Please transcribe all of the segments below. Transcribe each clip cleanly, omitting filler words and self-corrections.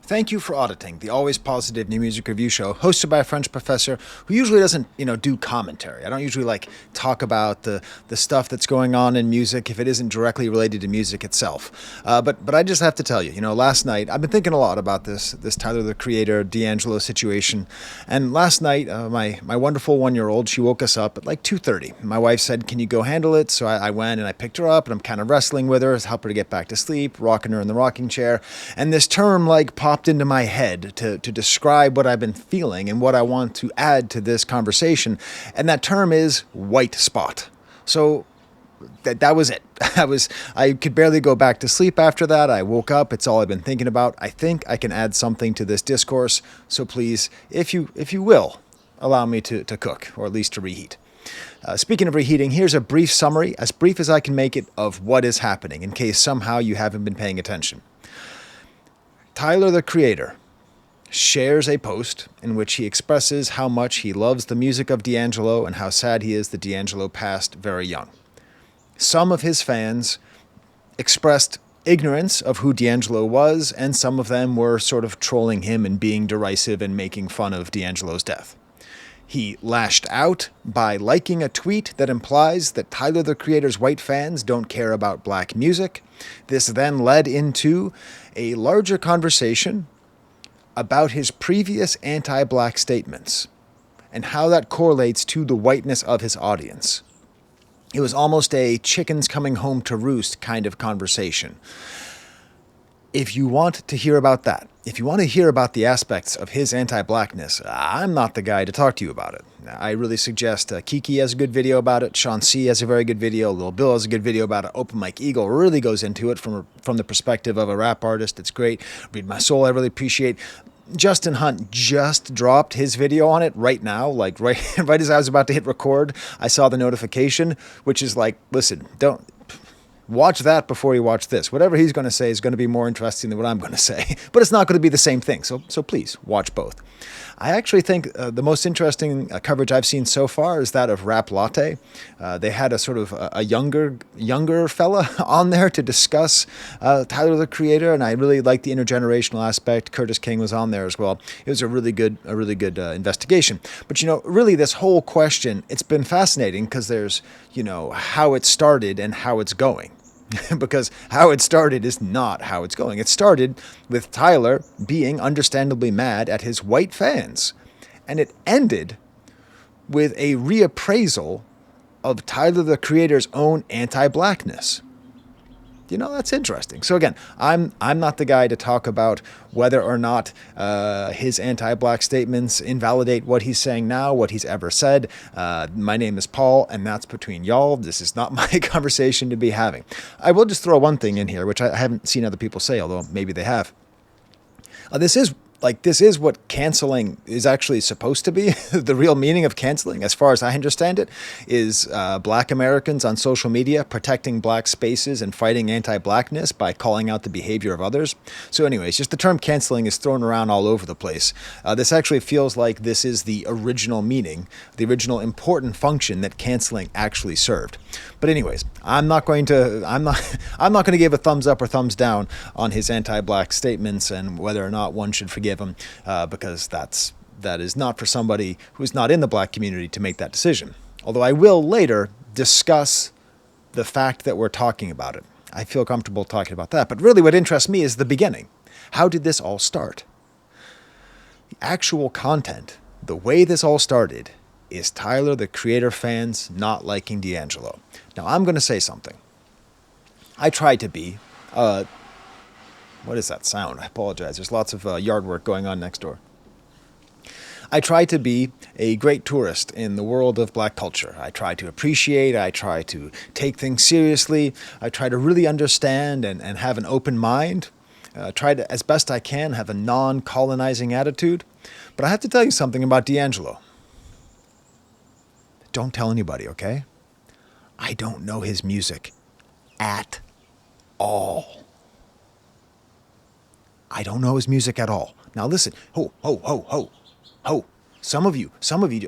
Thank you for auditing the Always Positive New Music Review Show, hosted by a French professor who usually doesn't, do commentary. I don't usually talk about the stuff that's going on in music if it isn't directly related to music itself. But I just have to tell you, last night I've been thinking a lot about this Tyler the Creator D'Angelo situation, and last night my wonderful 1-year-old, she woke us up at like 2:30. My wife said, "Can you go handle it?" So I went and I picked her up, and I'm kind of wrestling with her, help her to get back to sleep, rocking her in the rocking chair, and this term popped into my head to describe what I've been feeling and what I want to add to this conversation. And that term is white spot. So that was it. I could barely go back to sleep after that. I woke up. It's all I've been thinking about. I think I can add something to this discourse. So please, if you will, allow me to cook, or at least to reheat. Speaking of reheating, here's a brief summary, as brief as I can make it, of what is happening, in case somehow you haven't been paying attention. Tyler, the Creator, shares a post in which he expresses how much he loves the music of D'Angelo and how sad he is that D'Angelo passed very young. Some of his fans expressed ignorance of who D'Angelo was, and some of them were sort of trolling him and being derisive and making fun of D'Angelo's death. He lashed out by liking a tweet that implies that Tyler, the Creator's white fans don't care about black music. This then led into a larger conversation about his previous anti-black statements and how that correlates to the whiteness of his audience. It was almost a chickens coming home to roost kind of conversation. If you want to hear about that, if you want to hear about the aspects of his anti-blackness, I'm not the guy to talk to you about it. I really suggest Kiki has a good video about it, Sean C has a very good video, Lil Bill has a good video about it, Open Mike Eagle really goes into it from the perspective of a rap artist. It's great. Read My Soul, I really appreciate. Justin Hunt just dropped his video on it right now, right as I was about to hit record. I saw the notification, which is listen, don't watch that before you watch this. Whatever he's going to say is going to be more interesting than what I'm going to say, but it's not going to be the same thing. So please watch both. I actually think the most interesting coverage I've seen so far is that of Rap Latte. They had a sort of a younger fella on there to discuss Tyler, the Creator, and I really liked the intergenerational aspect. Curtis King was on there as well. It was a really good investigation. But really this whole question, it's been fascinating because there's how it started and how it's going. Because how it started is not how it's going. It started with Tyler being understandably mad at his white fans. And it ended with a reappraisal of Tyler, the Creator's own anti-blackness. That's interesting. So again, I'm not the guy to talk about whether or not his anti-black statements invalidate what he's saying now, what he's ever said. My name is Paul, and that's between y'all. This is not my conversation to be having. I will just throw one thing in here, which I haven't seen other people say, although maybe they have. This is what canceling is actually supposed to be. The real meaning of canceling, as far as I understand it, is black Americans on social media protecting black spaces and fighting anti-blackness by calling out the behavior of others. So anyways, just the term canceling is thrown around all over the place. This actually feels like this is the original meaning, the original important function that canceling actually served. But anyways, I'm not going to give a thumbs up or thumbs down on his anti-black statements and whether or not one should forgive him, because that is not for somebody who's not in the black community to make that decision. Although I will later discuss the fact that we're talking about it. I feel comfortable talking about that. But really what interests me is the beginning. How did this all start? The actual content, the way this all started, is Tyler, the Creator fans not liking D'Angelo. Now, I'm going to say something. I tried to be... what is that sound? I apologize. There's lots of yard work going on next door. I try to be a great tourist in the world of black culture. I try to appreciate, I try to take things seriously, I try to really understand and have an open mind, try to, as best I can, have a non-colonizing attitude. But I have to tell you something about D'Angelo. Don't tell anybody, okay? I don't know his music at all. I don't know his music at all. Now listen, ho. Some of you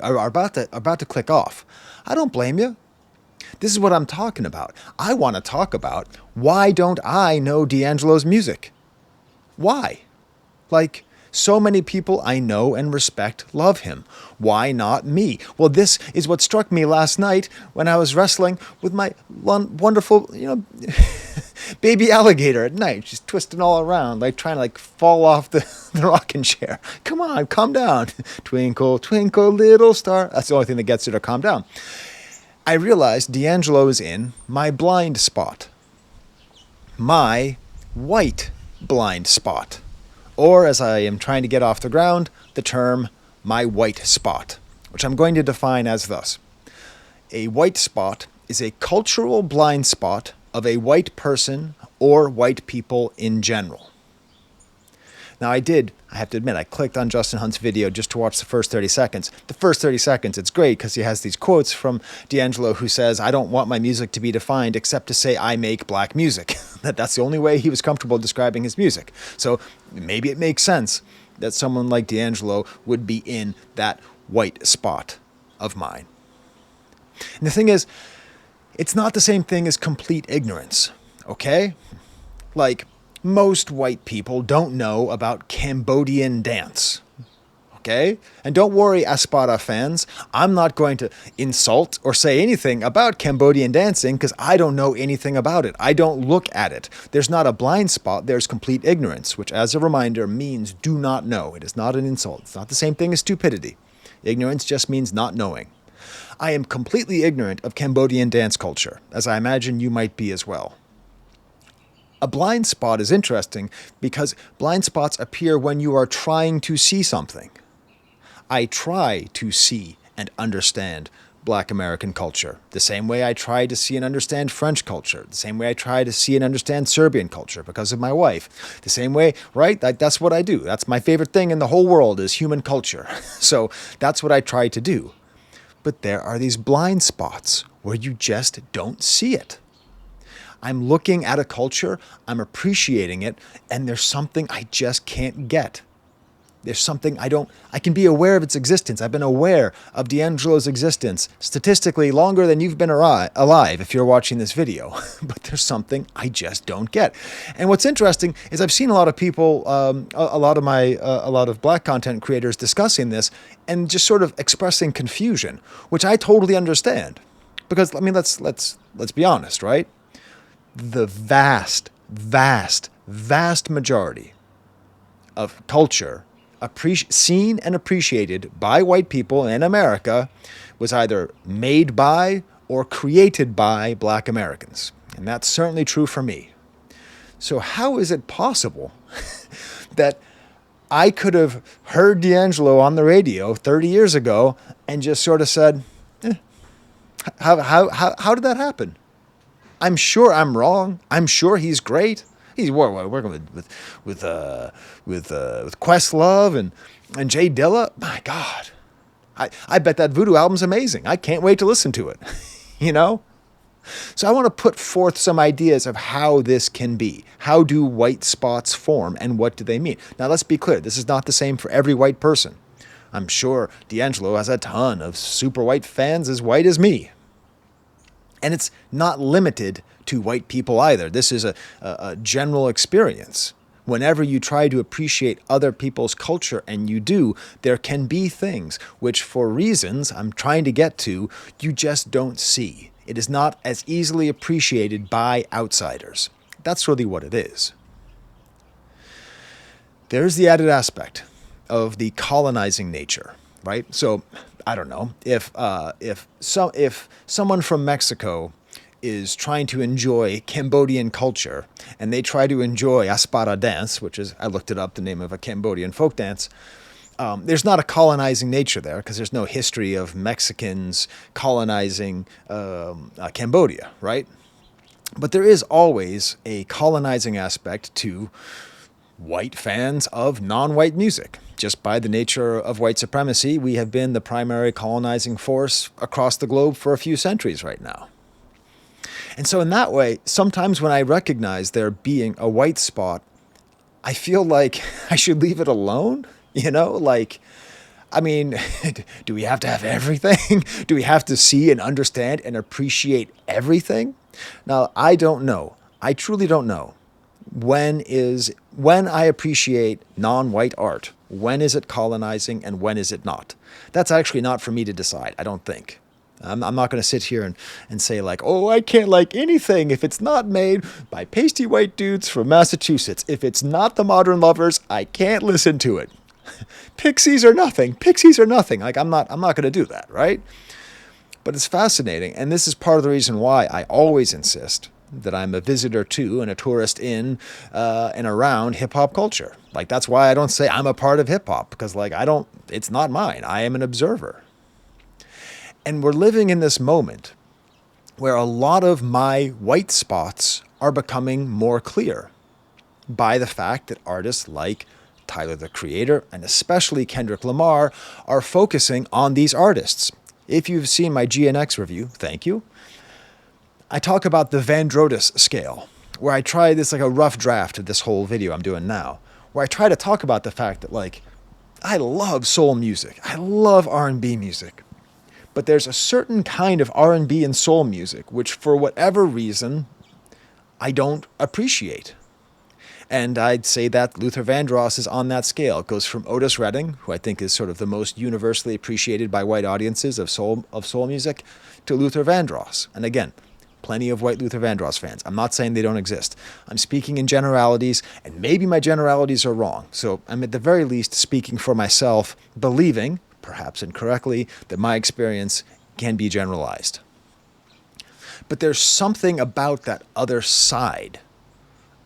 are about to click off. I don't blame you. This is what I'm talking about. I want to talk about why don't I know D'Angelo's music? Why? Like, so many people I know and respect love him. Why not me? Well, this is what struck me last night when I was wrestling with my wonderful, baby alligator at night. She's twisting all around, like trying to fall off the rocking chair. Come on, calm down. Twinkle, twinkle, little star. That's the only thing that gets her to calm down. I realized D'Angelo is in my blind spot. My white blind spot. Or, as I am trying to get off the ground, the term my white spot, which I'm going to define as thus. A white spot is a cultural blind spot of a white person or white people in general. Now I have to admit, I clicked on Justin Hunt's video just to watch the first 30 seconds. The first 30 seconds, it's great because he has these quotes from D'Angelo who says, I don't want my music to be defined except to say I make black music. That's the only way he was comfortable describing his music. So maybe it makes sense that someone like D'Angelo would be in that white spot of mine. And the thing is, it's not the same thing as complete ignorance, okay? Like, most white people don't know about Cambodian dance, okay? And don't worry, Espada fans, I'm not going to insult or say anything about Cambodian dancing because I don't know anything about it. I don't look at it. There's not a blind spot, there's complete ignorance, which as a reminder means do not know. It is not an insult. It's not the same thing as stupidity. Ignorance just means not knowing. I am completely ignorant of Cambodian dance culture, as I imagine you might be as well. A blind spot is interesting because blind spots appear when you are trying to see something. I try to see and understand Black American culture, the same way I try to see and understand French culture, the same way I try to see and understand Serbian culture because of my wife, the same way, right? That's what I do. That's my favorite thing in the whole world is human culture. So that's what I try to do. But there are these blind spots where you just don't see it. I'm looking at a culture, I'm appreciating it, and there's something I just can't get. There's something I can be aware of its existence. I've been aware of D'Angelo's existence statistically longer than you've been alive if you're watching this video. But there's something I just don't get. And what's interesting is I've seen a lot of people, a lot of Black content creators discussing this and just sort of expressing confusion, which I totally understand. Because, let's be honest, right? The vast majority of culture seen and appreciated by white people in America was either made by or created by Black Americans. And that's certainly true for me. So how is it possible that I could have heard D'Angelo on the radio 30 years ago and just sort of said, how did that happen? I'm sure I'm wrong. I'm sure he's great. He's working with Questlove and Jay Dilla. My God, I bet that Voodoo album's amazing. I can't wait to listen to it. So I want to put forth some ideas of how this can be. How do white spots form and what do they mean? Now let's be clear. This is not the same for every white person. I'm sure D'Angelo has a ton of super white fans as white as me. And it's not limited to white people either. This is a general experience. Whenever you try to appreciate other people's culture, and you do, there can be things which, for reasons I'm trying to get to, you just don't see. It is not as easily appreciated by outsiders. That's really what it is. There's the added aspect of the colonizing nature, right? So, I don't know, if someone from Mexico is trying to enjoy Cambodian culture and they try to enjoy Espada dance, which is, I looked it up, the name of a Cambodian folk dance, there's not a colonizing nature there because there's no history of Mexicans colonizing Cambodia, right? But there is always a colonizing aspect to white fans of non-white music. Just by the nature of white supremacy, we have been the primary colonizing force across the globe for a few centuries right now. And so in that way, sometimes when I recognize there being a white spot, I feel like I should leave it alone, do we have to have everything? Do we have to see and understand and appreciate everything? Now, I don't know. I truly don't know. when I appreciate non-white art, when is it colonizing and when is it not? That's actually not for me to decide, I don't think. I'm not going to sit here and say like, oh, I can't like anything if it's not made by pasty white dudes from Massachusetts. If it's not the Modern Lovers, I can't listen to it. Pixies are nothing. Pixies are nothing. Like I'm not going to do that, right? But it's fascinating, and this is part of the reason why I always insist that I'm a visitor to and a tourist in and around hip hop culture. Like that's why I don't say I'm a part of hip hop, because like it's not mine. I am an observer. And we're living in this moment where a lot of my white spots are becoming more clear by the fact that artists like Tyler, the Creator, and especially Kendrick Lamar are focusing on these artists. If you've seen my GNX review, thank you. I talk about the Van Drodus scale, where I try this like a rough draft of this whole video I'm doing now, where I try to talk about the fact that like, I love soul music. I love R&B music. But there's a certain kind of R&B and soul music, which for whatever reason, I don't appreciate. And I'd say that Luther Vandross is on that scale. It goes from Otis Redding, who I think is sort of the most universally appreciated by white audiences of soul music, to Luther Vandross. And again, plenty of white Luther Vandross fans. I'm not saying they don't exist. I'm speaking in generalities, and maybe my generalities are wrong. So I'm at the very least speaking for myself, believing, perhaps incorrectly, that my experience can be generalized. But there's something about that other side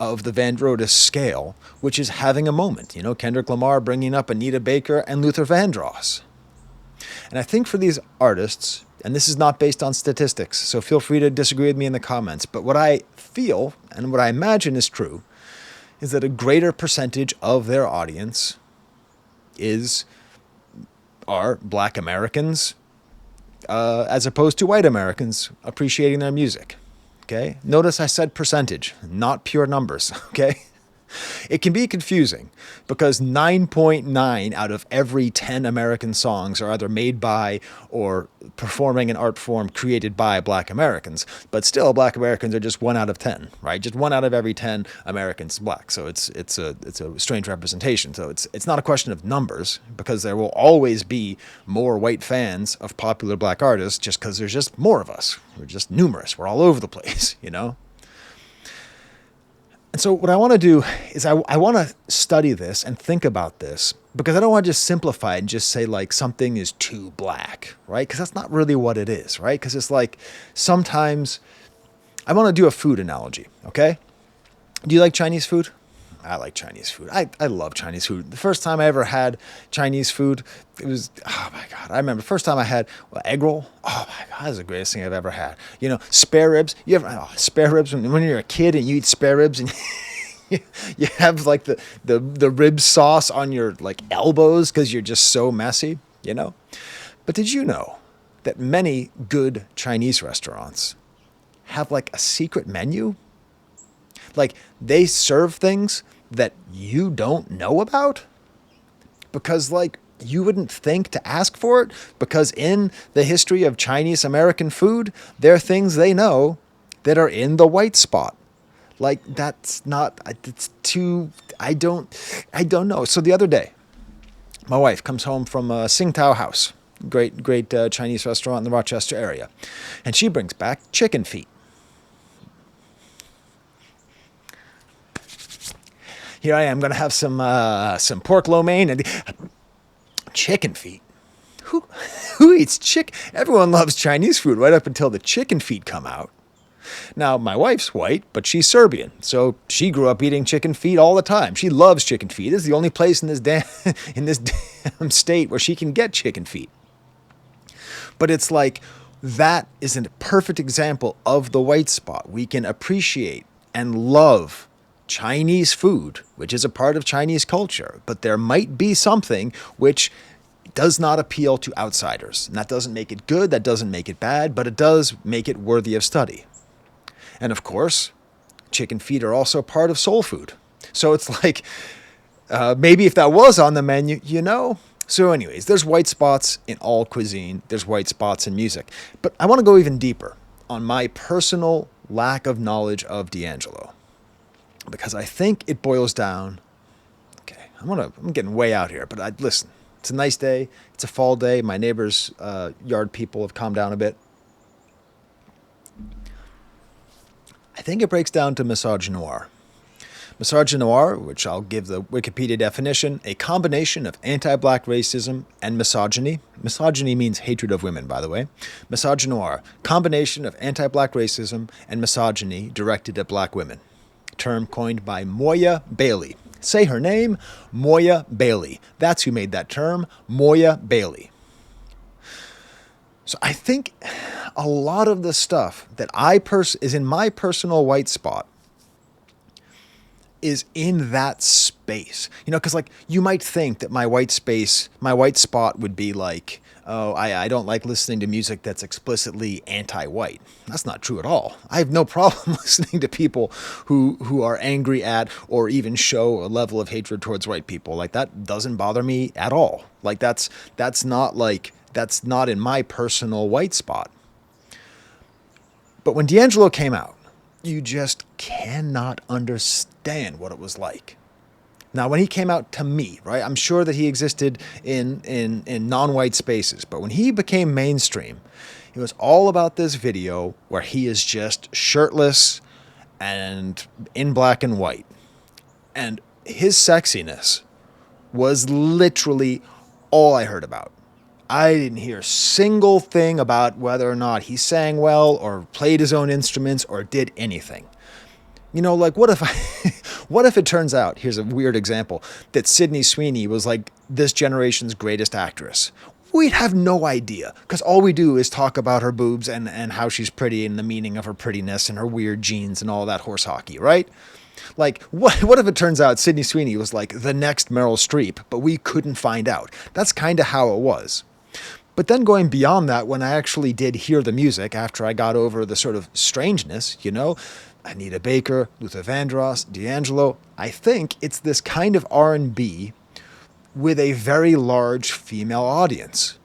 of the Van Drodus scale, which is having a moment. You know, Kendrick Lamar bringing up Anita Baker and Luther Vandross. And I think for these artists, and this is not based on statistics, so feel free to disagree with me in the comments, but what I feel and what I imagine is true is that a greater percentage of their audience are Black Americans as opposed to white Americans appreciating their music. Okay? Notice I said percentage, not pure numbers. Okay? It can be confusing because 9.9 out of every 10 American songs are either made by or performing an art form created by Black Americans. But still, Black Americans are just 1 out of 10, right? Just 1 out of every 10 Americans Black. So it's a strange representation. So it's not a question of numbers, because there will always be more white fans of popular Black artists just because there's just more of us. We're just numerous. We're all over the place, you know? And so what I want to do is I want to study this and think about this, because I don't want to just simplify it and just say like something is too black, right? Because that's not really what it is, right? Because it's like sometimes I want to do a food analogy, okay? Do you like Chinese food? I like Chinese food. I love Chinese food. The first time I ever had Chinese food, it was, oh my God. I remember the first time I had egg roll. Oh my God, that's the greatest thing I've ever had. You know, spare ribs. You ever, spare ribs, when you're a kid and you eat spare ribs and you have like the rib sauce on your like elbows because you're just so messy, you know? But did you know that many good Chinese restaurants have like a secret menu? Like they serve things that you don't know about because like you wouldn't think to ask for it, because in the history of Chinese American food, there are things they know that are in the white spot. Like that's not, it's too, I don't know. So the other day, my wife comes home from Tsingtao House, great Chinese restaurant in the Rochester area, and she brings back chicken feet. Here I am going to have some pork lo mein and chicken feet. Who eats chicken? Everyone loves Chinese food right up until the chicken feet come out. Now, my wife's white, but she's Serbian, so she grew up eating chicken feet all the time. She loves chicken feet. This is the only place in this damn state where she can get chicken feet. But it's like that is a perfect example of the white spot. We can appreciate and love Chinese food, which is a part of Chinese culture, but there might be something which does not appeal to outsiders. And that doesn't make it good, that doesn't make it bad, but it does make it worthy of study. And of course, chicken feet are also part of soul food. So it's like, maybe if that was on the menu, you know? So anyways, there's white spots in all cuisine, there's white spots in music. But I want to go even deeper on my personal lack of knowledge of D'Angelo. because I think it boils down. Okay, I'm getting way out here, but listen. It's a nice day. It's a fall day. My neighbor's yard people have calmed down a bit. I think it breaks down to misogynoir. Misogynoir, which I'll give the Wikipedia definition, a combination of anti-black racism and misogyny. Misogyny means hatred of women, by the way. Misogynoir, combination of anti-black racism and misogyny directed at black women. Term coined by Moya Bailey. Say her name, Moya Bailey. That's who made that term, Moya Bailey. So I think a lot of the stuff that is in my personal white spot is in that space. Because like you might think that my white spot would be like, oh, I don't like listening to music that's explicitly anti-white. That's not true at all. I have no problem listening to people who are angry at or even show a level of hatred towards white people. Like that doesn't bother me at all. Like that's not in my personal white spot. But when D'Angelo came out, you just cannot understand what it was like. Now, when he came out to me, right, I'm sure that he existed in non-white spaces, but when he became mainstream, it was all about this video where he is just shirtless and in black and white. And his sexiness was literally all I heard about. I didn't hear a single thing about whether or not he sang well or played his own instruments or did anything. Like what if it turns out, here's a weird example, that Sydney Sweeney was like this generation's greatest actress? We'd have no idea, because all we do is talk about her boobs and how she's pretty and the meaning of her prettiness and her weird genes and all that horse hockey, right? Like, what if it turns out Sydney Sweeney was like the next Meryl Streep, but we couldn't find out? That's kind of how it was. But then going beyond that, when I actually did hear the music, after I got over the sort of strangeness, Anita Baker, Luther Vandross, D'Angelo, I think it's this kind of R&B with a very large female audience.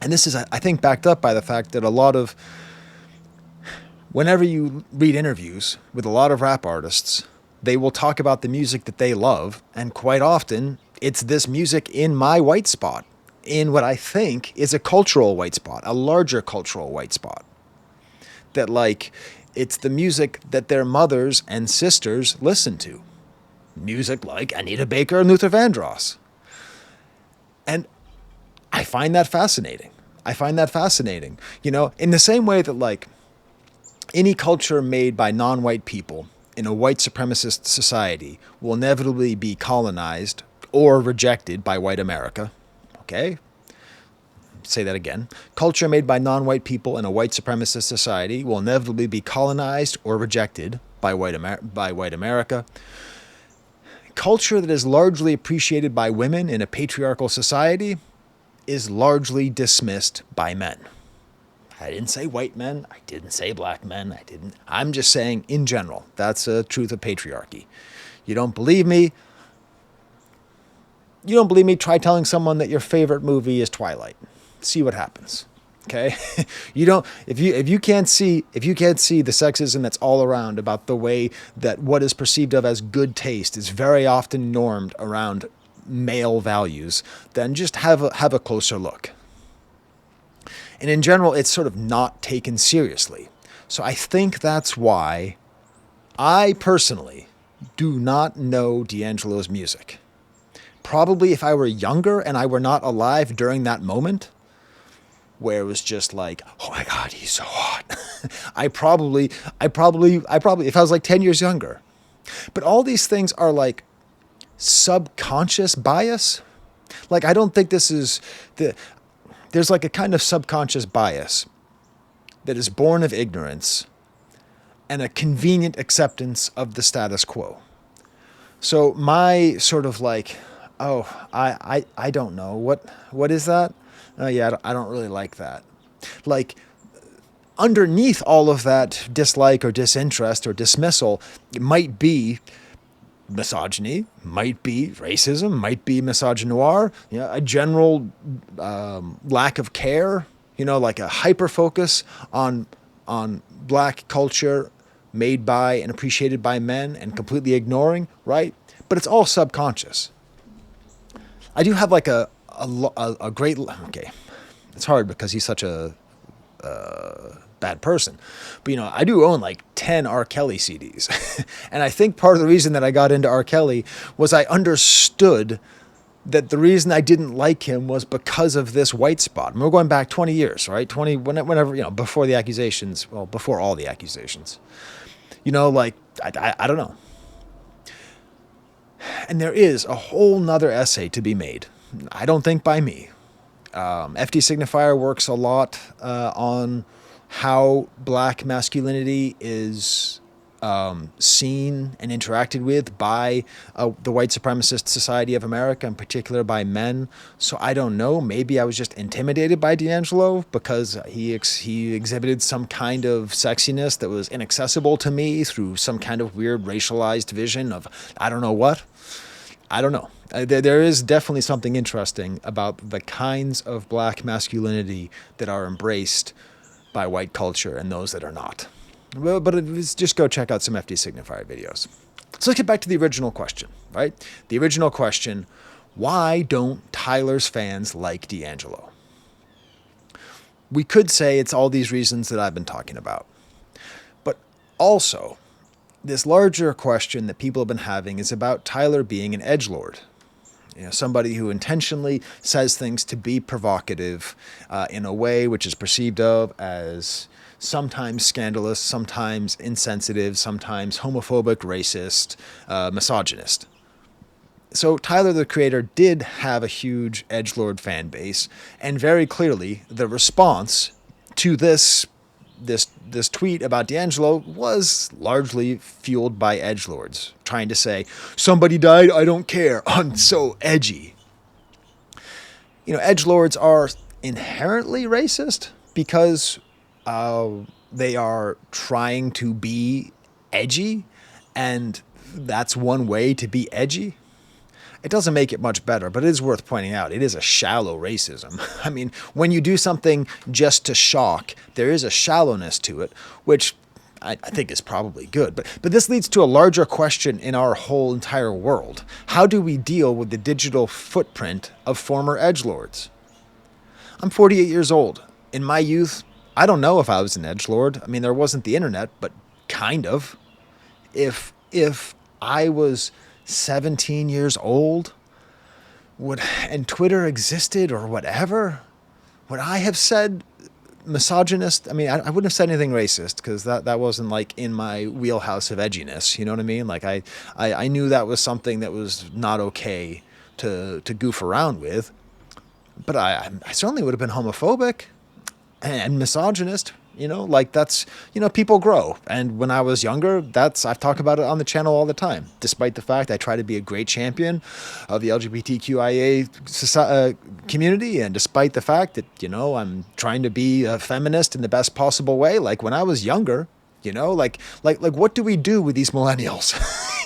And this is, I think, backed up by the fact that whenever you read interviews with a lot of rap artists, they will talk about the music that they love, and quite often, it's this music in my white spot, in what I think is a cultural white spot, a larger cultural white spot. That it's the music that their mothers and sisters listen to. Music like Anita Baker and Luther Vandross. And I find that fascinating. In the same way that any culture made by non-white people in a white supremacist society will inevitably be colonized or rejected by white America. Okay? Say that again. Culture made by non-white people in a white supremacist society will inevitably be colonized or rejected by white America. Culture that is largely appreciated by women in a patriarchal society is largely dismissed by men. I didn't say white men. I didn't say black men. I'm just saying in general. That's a truth of patriarchy. You don't believe me? Try telling someone that your favorite movie is Twilight. See what happens. Okay? If you can't see the sexism that's all around about the way that what is perceived of as good taste is very often normed around male values, then just have a closer look. And in general, it's sort of not taken seriously. So I think that's why I personally do not know D'Angelo's music. Probably if I were younger and I were not alive during that moment, where it was just like, oh my God, he's so hot. I probably, if I was like 10 years younger. But all these things are like subconscious bias. Like, I don't think there's like a kind of subconscious bias that is born of ignorance and a convenient acceptance of the status quo. So my sort of like, oh, I don't know. What is that? Oh yeah, I don't really like that. Like, underneath all of that dislike or disinterest or dismissal, it might be misogyny, might be racism, might be misogynoir, a general lack of care, like a hyper focus on black culture made by and appreciated by men and completely ignoring, right? But it's all subconscious. I do have like a great, okay, it's hard because he's such a bad person. But, I do own like 10 R. Kelly CDs. And I think part of the reason that I got into R. Kelly was I understood that the reason I didn't like him was because of this white spot. And we're going back 20 years, right? Whenever, before the accusations, well, before all the accusations. I don't know. And there is a whole nother essay to be made. I don't think by me. FD Signifier works a lot on how black masculinity is seen and interacted with by the white supremacist society of America, in particular by men. So I don't know. Maybe I was just intimidated by D'Angelo because he exhibited some kind of sexiness that was inaccessible to me through some kind of weird racialized vision of I don't know what. I don't know. There is definitely something interesting about the kinds of black masculinity that are embraced by white culture and those that are not. But just go check out some FD Signifier videos. So let's get back to the original question, right? The original question, why don't Tyler's fans like D'Angelo? We could say it's all these reasons that I've been talking about. But also, this larger question that people have been having is about Tyler being an edgelord. Somebody who intentionally says things to be provocative in a way which is perceived of as sometimes scandalous, sometimes insensitive, sometimes homophobic, racist, misogynist. So Tyler, the Creator, did have a huge edgelord fan base, and very clearly the response to this tweet about D'Angelo was largely fueled by edgelords trying to say, somebody died, I don't care, I'm so edgy. Edgelords are inherently racist because they are trying to be edgy, and that's one way to be edgy. It doesn't make it much better, but it is worth pointing out. It is a shallow racism. I mean, when you do something just to shock, there is a shallowness to it, which I think is probably good. But this leads to a larger question in our whole entire world. How do we deal with the digital footprint of former edgelords? I'm 48 years old. In my youth, I don't know if I was an edgelord. I mean, there wasn't the internet, but kind of. If I was 17 years old, and Twitter existed or whatever, would I have said misogynist? I mean, I wouldn't have said anything racist because that wasn't like in my wheelhouse of edginess. You know what I mean? Like I knew that was something that was not okay to goof around with, but I certainly would have been homophobic and misogynist. That's, people grow. And when I was younger, I've talked about it on the channel all the time, despite the fact I try to be a great champion of the LGBTQIA community. And despite the fact that, I'm trying to be a feminist in the best possible way. Like when I was younger, like what do we do with these millennials?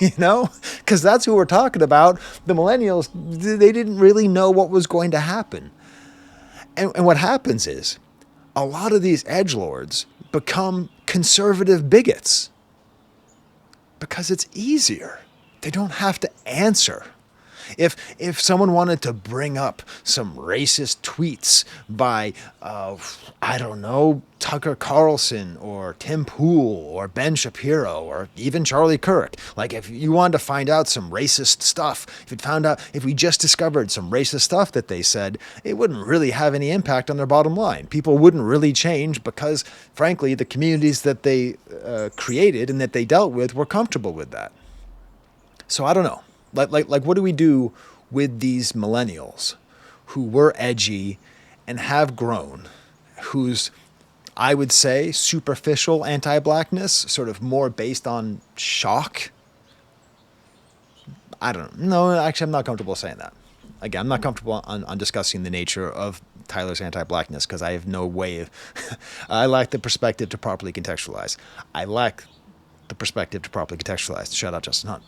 Because that's who we're talking about. The millennials, they didn't really know what was going to happen. And what happens is, a lot of these edgelords become conservative bigots because it's easier. They don't have to answer. If someone wanted to bring up some racist tweets by, I don't know, Tucker Carlson or Tim Pool or Ben Shapiro or even Charlie Kirk, like if you wanted to find out some racist stuff, if we just discovered some racist stuff that they said, it wouldn't really have any impact on their bottom line. People wouldn't really change because, frankly, the communities that they created and that they dealt with were comfortable with that. So I don't know. Like, what do we do with these millennials who were edgy and have grown, whose, I would say, superficial anti-blackness, sort of more based on shock? I don't know. No, actually, I'm not comfortable saying that. Again, I'm not comfortable on discussing the nature of Tyler's anti-blackness because I have no way of... I lack the perspective to properly contextualize. Shout out Justin Hunt.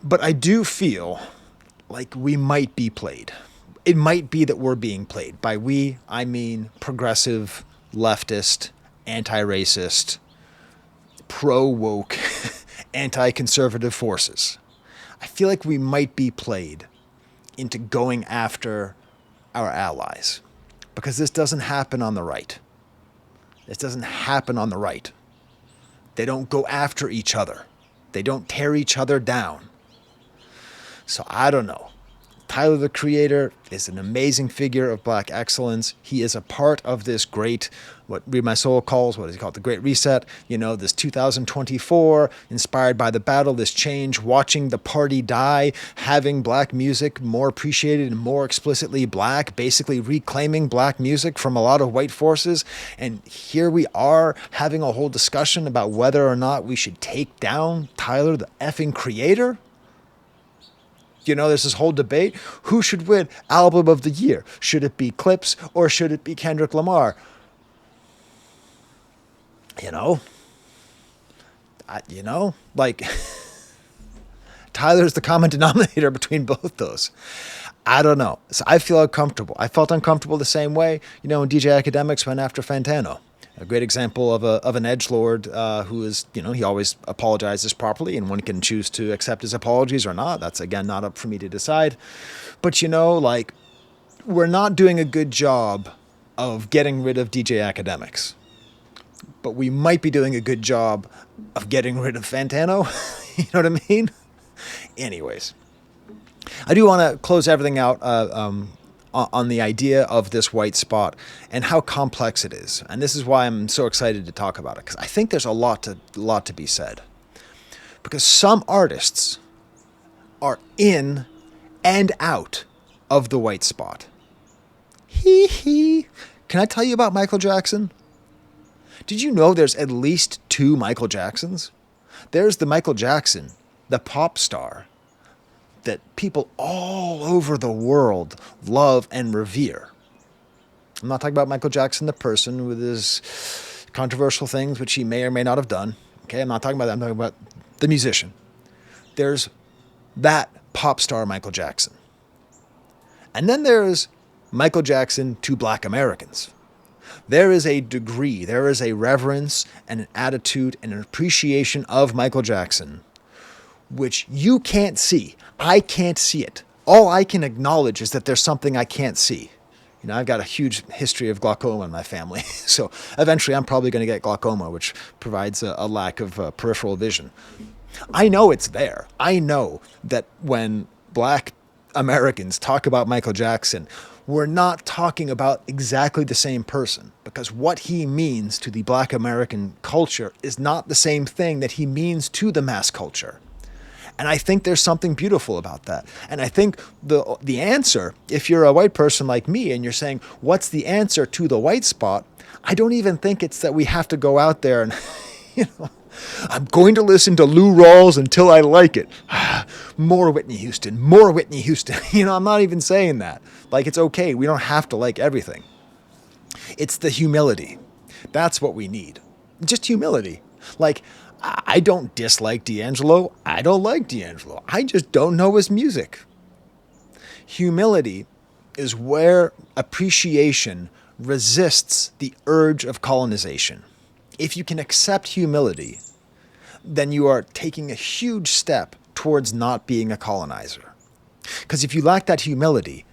But I do feel like we might be played. It might be that we're being played. By we, I mean progressive, leftist, anti-racist pro-woke, anti-conservative forces. I feel like we might be played into going after our allies, because this doesn't happen on the right. This doesn't happen on the right. They don't go after each other. They don't tear each other down. So I don't know. Tyler, the Creator, is an amazing figure of Black excellence. He is a part of this great, what Read My Soul calls, what is he called, the Great Reset. You know, this 2024, inspired by the battle, this change, watching the party die, having Black music more appreciated and more explicitly Black, basically reclaiming Black music from a lot of white forces. And here we are having a whole discussion about whether or not we should take down Tyler, the effing Creator. You know, there's this whole debate. Who should win Album of the Year? Should it be Clips or should it be Kendrick Lamar? You know, like Tyler's the common denominator between both those. I don't know. So I feel uncomfortable. I felt uncomfortable the same way, you know, when DJ Academics went after Fantano. A great example of an edgelord who is, you know, he always apologizes properly, and one can choose to accept his apologies or not. That's, again, not up for me to decide. But, you know, like, we're not doing a good job of getting rid of DJ Academics. But we might be doing a good job of getting rid of Fantano. You know what I mean? Anyways, I do want to close everything out on the idea of this white spot and how complex it is. And this is why I'm so excited to talk about it, because I think there's a lot to be said. Because some artists are in and out of the white spot. Can I tell you about Michael Jackson? Did you know there's at least 2 Michael Jacksons? There's the Michael Jackson, the pop star, that people all over the world love and revere. I'm not talking about Michael Jackson, the person, with his controversial things, which he may or may not have done. Okay, I'm not talking about that. I'm talking about the musician. There's that pop star Michael Jackson. And then there's Michael Jackson to Black Americans. There is a degree, there is a reverence and an attitude and an appreciation of Michael Jackson, which you can't see. I can't see it. All I can acknowledge is that there's something I can't see. You know, I've got a huge history of glaucoma in my family. So eventually I'm probably going to get glaucoma, which provides a lack of peripheral vision. I know it's there. I know that when Black Americans talk about Michael Jackson, we're not talking about exactly the same person, because what he means to the Black American culture is not the same thing that he means to the mass culture. And I think there's something beautiful about that. And I think the answer, if you're a white person like me and you're saying, what's the answer to the white spot? I don't even think it's that we have to go out there and, you know, I'm going to listen to Lou Rawls until I like it. More Whitney Houston, more Whitney Houston. You know, I'm not even saying that. Like, it's okay. We don't have to like everything. It's the humility. That's what we need. Just humility. Like, I don't dislike D'Angelo. I don't like D'Angelo. I just don't know his music. Humility is where appreciation resists the urge of colonization. If you can accept humility, then you are taking a huge step towards not being a colonizer. Because if you lack that humility,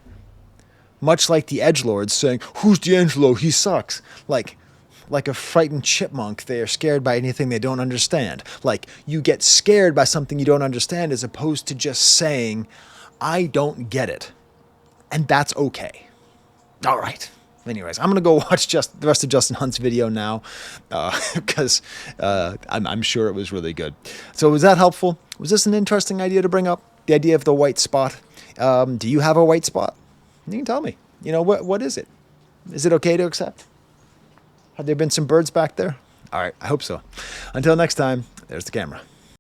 much like the edgelords saying, who's D'Angelo? He sucks. Like a frightened chipmunk, they are scared by anything they don't understand. Like, you get scared by something you don't understand as opposed to just saying, I don't get it. And that's okay. All right. Anyways, I'm going to go watch the rest of Justin Hunt's video now because I'm sure it was really good. So was that helpful? Was this an interesting idea to bring up? The idea of the white spot. Do you have a white spot? You can tell me. You know, what is it? Is it okay to accept? Have there been some birds back there? All right, I hope so. Until next time, there's the camera.